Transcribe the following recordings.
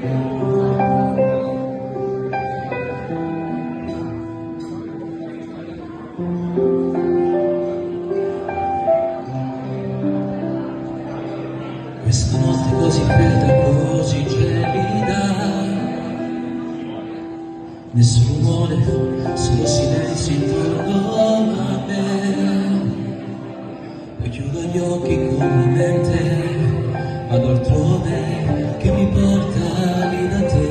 Questa notte così fredda, così gelida, nessun rumore, solo silenzio intorno a me. Poi chiudo gli occhi con la mente, vado altrove che mi porta lì da te.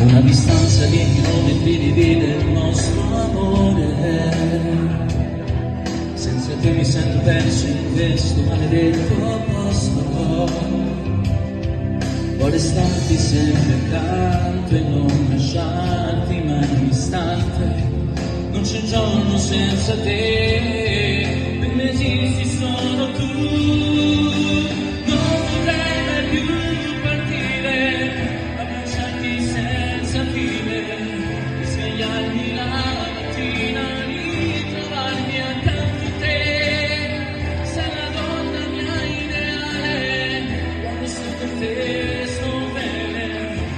Una distanza di chilometri divide il nostro amore. Senza te mi sento perso in questo maledetto posto. Vorrei starti sempre accanto e non lasciarti mai un istante. Non c'è giorno senza te, per me esisti solo tu. Non vorrei mai più partire, abbracciarti senza fine, svegliarmi la mattina, ritrovarmi accanto a te. Sei la donna mia ideale, quando sto con te sto bene,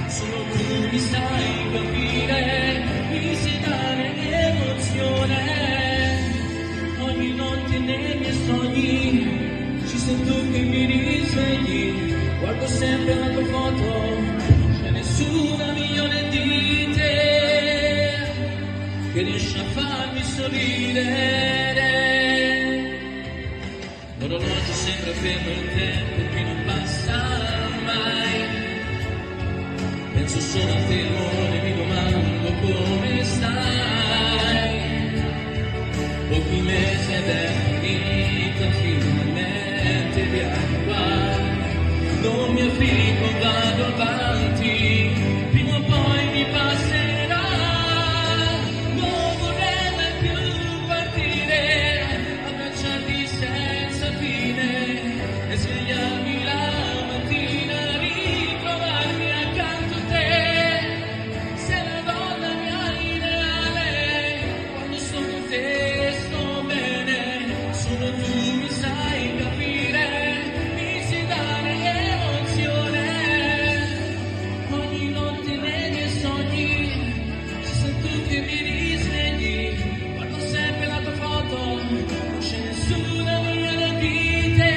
solo tu mi sai capire, mi sai dare emozione. Ogni notte nei miei sogni ci sei tu che mi risvegli, guardo sempre la tua foto, non c'è nessuna migliore di te che riesce a farmi sorridere. L'orologio sembra fermo, il tempo che non passa mai. Penso solo a te, amore, mi domando come stai. Pochi mesi ed è finita, finalmente vieni qua. Non mi affligo, vado avanti, prima o poi mi passerà. Non vorrei mai più partire, abbracciarti senza fine e svegliarmi la mattina, ritrovarmi accanto a te. Sei la donna mia ideale, quando sto con te sto bene, solo tu mi sai capire, mi sai dare emozione. Ogni notte nei miei sogni ci sei tu che mi risvegli, guardo sempre la tua foto, non c'è nessuna migliore di te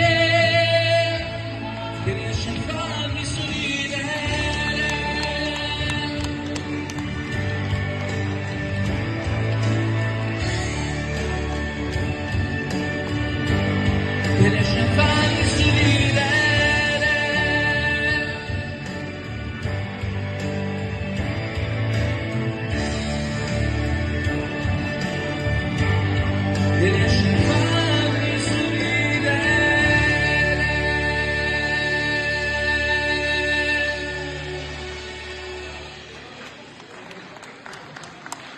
che riesce a farmi sorridere. Che riesce a farmi sorridere. Che riesce a farmi sorridere.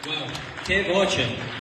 Wow, che voce!